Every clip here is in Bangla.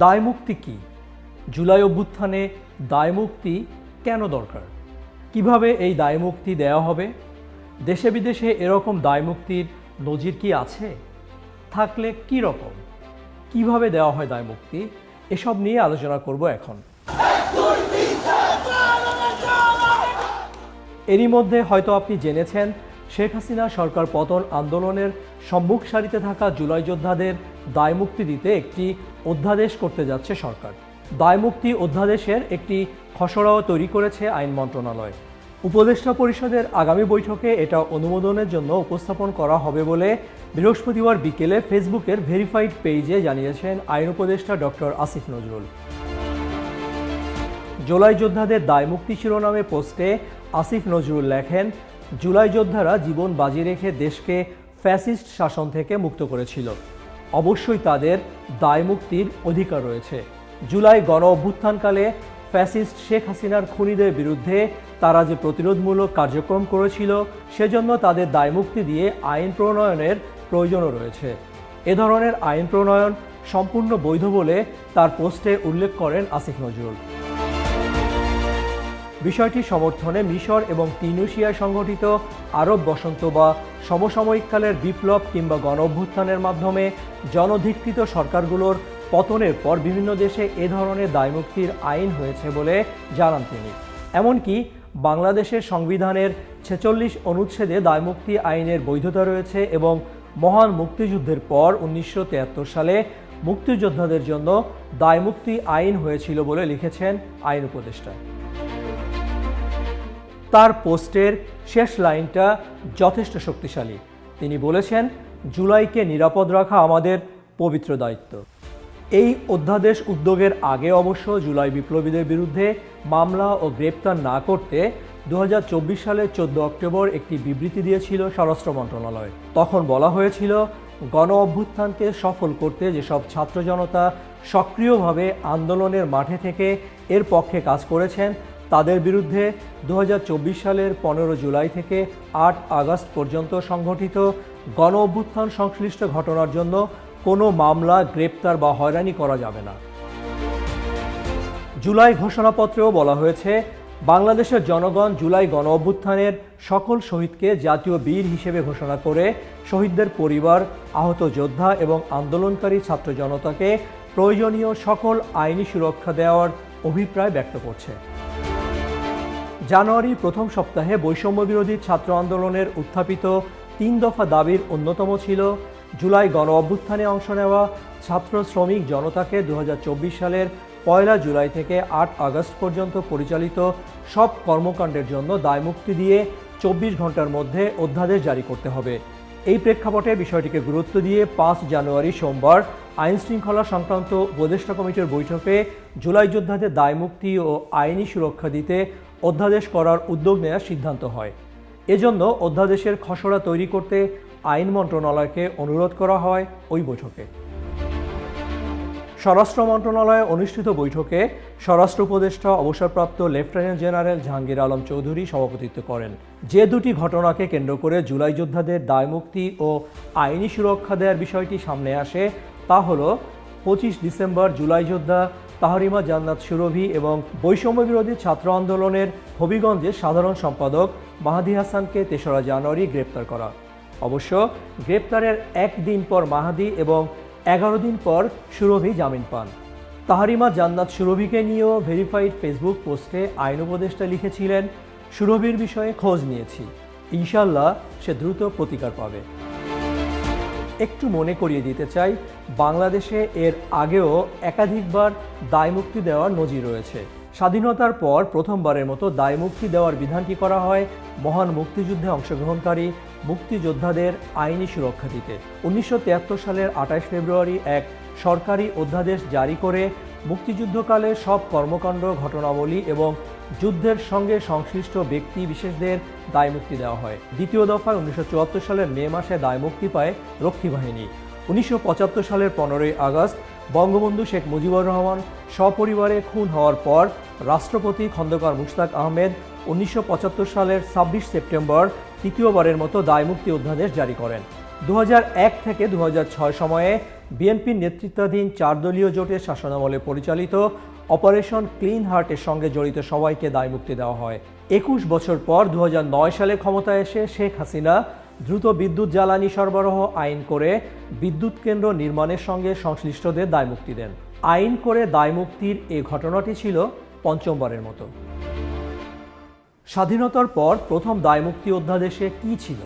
দায়মুক্তি কি? জুলাই অভ্যুত্থানে দায়মুক্তি কেন দরকার? কিভাবে এই দায়মুক্তি দেওয়া হবে? দেশে বিদেশে এরকম দায়মুক্তির নজির কি আছে? থাকলে কি রকম? কিভাবে দেওয়া হয় দায়মুক্তি? এসব নিয়ে আলোচনা করব এখন। এরই মধ্যে হয়তো আপনি জেনেছেন, শেখ হাসিনা সরকার পতন আন্দোলনের সম্মুখ সারিতে থাকা জুলাই যোদ্ধাদের দায়মুক্তি দিতে একটি অধ্যাদেশ করতে যাচ্ছে সরকার। দায়মুক্তি অধ্যাদেশের একটি খসড়াও তৈরি করেছে আইন মন্ত্রণালয়। উপদেষ্টা পরিষদের আগামী বৈঠকে এটা অনুমোদনের জন্য উপস্থাপন করা হবে বলে বৃহস্পতিবার বিকেলে ফেসবুকের ভেরিফাইড পেজে জানিয়েছেন আইন উপদেষ্টা ডক্টর আসিফ নজরুল। জুলাই যোদ্ধাদের দায়মুক্তি শিরোনামে পোস্টে আসিফ নজরুল লেখেন, জুলাই যোদ্ধারা জীবন বাজি রেখে দেশকে ফ্যাসিস্ট শাসন থেকে মুক্ত করেছিল। অবশ্যই তাদের দায়মুক্তির অধিকার রয়েছে। জুলাই গণ অভ্যুত্থানকালে ফ্যাসিস্ট শেখ হাসিনার খুনিদের বিরুদ্ধে তারা যে প্রতিরোধমূলক কার্যক্রম করেছিল, সেজন্য তাদের দায়মুক্তি দিয়ে আইন প্রণয়নের প্রয়োজনও রয়েছে। এ ধরনের আইন প্রণয়ন সম্পূর্ণ বৈধ বলে তার পোস্টে উল্লেখ করেন আসিফ নজরুল। বিষয়টি সমর্থনে মিশর এবং তিউনিসিয়ায় সংঘটিত আরব বসন্ত বা সমসাময়িককালের বিপ্লব কিংবা গণ অভ্যুত্থানের মাধ্যমে জনধিকৃত সরকারগুলোর পতনের পর বিভিন্ন দেশে এ ধরনের দায়মুক্তির আইন হয়েছে বলে জানান তিনি। এমনকি বাংলাদেশের সংবিধানের 46 অনুচ্ছেদে দায়মুক্তি আইনের বৈধতা রয়েছে এবং মহান মুক্তিযুদ্ধের পর 1973 সালে মুক্তিযোদ্ধাদের জন্য দায়মুক্তি আইন হয়েছিল বলে লিখেছেন আইন উপদেষ্টা। তার পোস্টের শেষ লাইনটা যথেষ্ট শক্তিশালী। তিনি বলেছেন, জুলাইকে নিরাপদ রাখা আমাদের পবিত্র দায়িত্ব। এই অধ্যাদেশ উদ্যোগের আগে অবশ্য জুলাই বিপ্লবীদের বিরুদ্ধে মামলা ও গ্রেপ্তার না করতে 2024 সালের 14 অক্টোবর একটি বিবৃতি দিয়েছিল স্বরাষ্ট্র মন্ত্রণালয়। তখন বলা হয়েছিল, গণ অভ্যুত্থানকে সফল করতে যেসব ছাত্র জনতা সক্রিয়ভাবে আন্দোলনের মাঠে থেকে এর পক্ষে কাজ করেছেন, তাদের বিরুদ্ধে 2024 সালের 15 জুলাই থেকে 8 আগস্ট পর্যন্ত সংঘটিত গণ অভ্যুত্থান সংশ্লিষ্ট ঘটনার জন্য কোনো মামলা, গ্রেপ্তার বা হয়রানি করা যাবে না। জুলাই ঘোষণাপত্রেও বলা হয়েছে, বাংলাদেশের জনগণ জুলাই গণ অভ্যুত্থানের সকল শহীদকে জাতীয় বীর হিসেবে ঘোষণা করে শহীদদের পরিবার, আহত যোদ্ধা এবং আন্দোলনকারী ছাত্র জনতাকে প্রয়োজনীয় সকল আইনি সুরক্ষা দেওয়ার অভিপ্রায় ব্যক্ত করছে। জানুয়ারির প্রথম সপ্তাহে বৈষম্য বিরোধী ছাত্র আন্দোলনের উত্থাপিত 3 দফা দাবির অন্যতম ছিল জুলাই গণ অভ্যুত্থানে অংশ নেওয়া ছাত্র শ্রমিক জনতাকে 2024 সালের 1 জুলাই থেকে 8 আগস্ট পর্যন্ত পরিচালিত সব কর্মকাণ্ডের জন্য দায়মুক্তি দিয়ে 24 ঘন্টার মধ্যে অধ্যাদেশ জারি করতে হবে। এই প্রেক্ষাপটে বিষয়টিকে গুরুত্ব দিয়ে 5 জানুয়ারি সোমবার আইন শৃঙ্খলা সংক্রান্ত উপদেষ্টা কমিটির বৈঠকে জুলাই যোদ্ধাদের দায়মুক্তি ও আইনি সুরক্ষা দিতে অধ্যাদেশ করার উদ্যোগ নেওয়ার সিদ্ধান্ত হয়। এজন্য অধ্যাদেশের খসড়া তৈরি করতে আইন মন্ত্রণালয়কে অনুরোধ করা হয় ওই বৈঠকে। স্বরাষ্ট্র মন্ত্রণালয়ে অনুষ্ঠিত বৈঠকে স্বরাষ্ট্র উপদেষ্টা অবসরপ্রাপ্ত লেফটেন্যান্ট জেনারেল জাহাঙ্গীর আলম চৌধুরী সভাপতিত্ব করেন। যে দুটি ঘটনাকে কেন্দ্র করে জুলাই যোদ্ধাদের দায়মুক্তি ও আইনি সুরক্ষা দেওয়ার বিষয়টি সামনে আসে, তা হল 25 ডিসেম্বর জুলাই যোদ্ধা তাহরিমা জান্নাত সুরভি এবং বৈষম্য বিরোধী ছাত্র আন্দোলনের হবিগঞ্জের সাধারণ সম্পাদক মাহাদি হাসানকে 3রা জানুয়ারি গ্রেপ্তার করা। অবশ্য গ্রেপ্তারের একদিন পর মাহাদি এবং 11 দিন পর সুরভি জামিন পান। তাহরিমা জান্নাত সুরভিকে নিয়েও ভেরিফাইড ফেসবুক পোস্টে আইন উপদেষ্টা লিখেছিলেন, সুরভির বিষয়ে খোঁজ নিয়েছি, ইনশাল্লাহ সে দ্রুত প্রতিকার পাবে। একটু মনে করিয়ে দিতে চাই, বাংলাদেশে এর আগেও একাধিকবার দায়মুক্তি দেওয়ার নজির রয়েছে। স্বাধীনতার পর প্রথমবারের মতো দায়মুক্তি দেওয়ার বিধানটি করা হয় মহান মুক্তিযুদ্ধে অংশগ্রহণকারী মুক্তিযোদ্ধাদের আইনি সুরক্ষা দিতে। 1973 সালের 28 ফেব্রুয়ারি এক সরকারি অধ্যাদেশ জারি করে মুক্তিযুদ্ধকালে সব কর্মকাণ্ড, ঘটনাবলী এবং যুদ্ধের সঙ্গে সংশ্লিষ্ট ব্যক্তি বিশেষদের দায়মুক্তি দেওয়া হয়। দ্বিতীয় দফায় 1974 সালের মে মাসে দায়মুক্তি পায় রক্ষী বাহিনী। 1975 সালের 15 আগস্ট বঙ্গবন্ধু শেখ মুজিবুর রহমান সপরিবারে খুন হওয়ার পর রাষ্ট্রপতি খন্দকার মুশতাক আহমেদ 1975 সালের 26 সেপ্টেম্বর তৃতীয়বারের মতো দায়মুক্তি অধ্যাদেশ জারি করেন। 2001 থেকে 2006 সময়ে বিএনপির নেতৃত্বাধীন 4 দলীয় জোটের শাসনামলে পরিচালিত অপারেশন ক্লিন হার্টের সঙ্গে জড়িত সবাইকে দায়মুক্তি দেওয়া হয়। 21 বছর পর 2009 সালে ক্ষমতায় এসে শেখ হাসিনা দ্রুত বিদ্যুৎ জ্বালানি সরবরাহ আইন করে বিদ্যুৎ কেন্দ্র নির্মাণের সঙ্গে সংশ্লিষ্টদের দায়মুক্তি দেন। আইন করে দায়মুক্তির এ ঘটনাটি ছিল পঞ্চমবারের মতো। স্বাধীনতার পর প্রথম দায়মুক্তি অধ্যাদেশে কী ছিল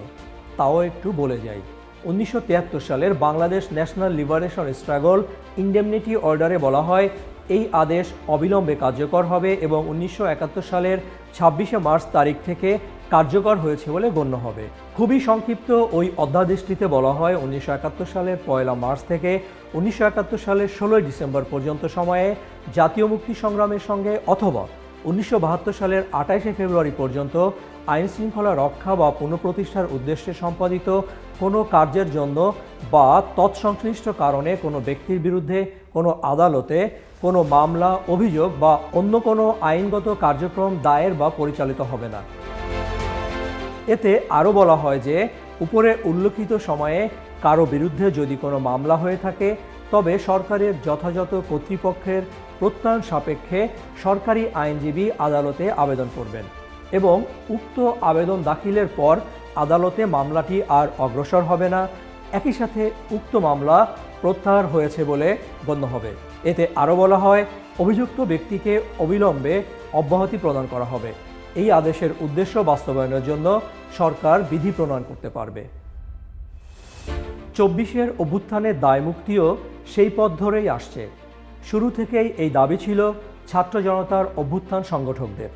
তাও একটু বলে যাই। 1973 সালের Bangladesh national liberation struggle indemnity অর্ডারে বলা হয় এই আদেশ অবিলম্বে কার্যকর হবে এবং 1971 সালের 26শে মার্চ তারিখ থেকে কার্যকর হয়েছে বলে গণ্য হবে। খুবই সংক্ষিপ্ত ওই অধ্যাদেশটিতে বলা হয় 1971 সালের 1 মার্চ থেকে 1971 সালের 16 ডিসেম্বর পর্যন্ত সময়ে জাতীয় মুক্তি সংগ্রামের সঙ্গে অথবা 1972 সালের 28শে ফেব্রুয়ারি পর্যন্ত আইন শৃঙ্খলা রক্ষা বা পুনঃপ্রতিষ্ঠার উদ্দেশ্যে সম্পাদিত কোনো কার্যের জন্য বা তৎসংশ্লিষ্ট কারণে কোনো ব্যক্তির বিরুদ্ধে কোনো আদালতে কোনো মামলা, অভিযোগ বা অন্য কোনো আইনগত কার্যক্রম দায়ের বা পরিচালিত হবে না। এতে আরও বলা হয় যে উপরে উল্লেখিত সময়ে কারো বিরুদ্ধে যদি কোনো মামলা হয়ে থাকে তবে সরকারের যথাযথ কর্তৃপক্ষের প্রত্যয়ন সাপেক্ষে সরকারি আইনজীবী আদালতে আবেদন করবেন এবং উক্ত আবেদন দাখিলের পর আদালতে মামলাটি আর অগ্রসর হবে না। একই সাথে উক্ত মামলা প্রত্যাহার হয়েছে বলে গণ্য হবে। এতে আরও বলা হয় অভিযুক্ত ব্যক্তিকে অবিলম্বে অব্যাহতি প্রদান করা হবে। এই আদেশের উদ্দেশ্য বাস্তবায়নের জন্য সরকার বিধি প্রণয়ন করতে পারবে। 24-এর অভ্যুত্থানের দায়মুক্তিও সেই পথ ধরেই আসছে। শুরু থেকেই এই দাবি ছিল ছাত্র জনতার অভ্যুত্থান সংগঠকদের।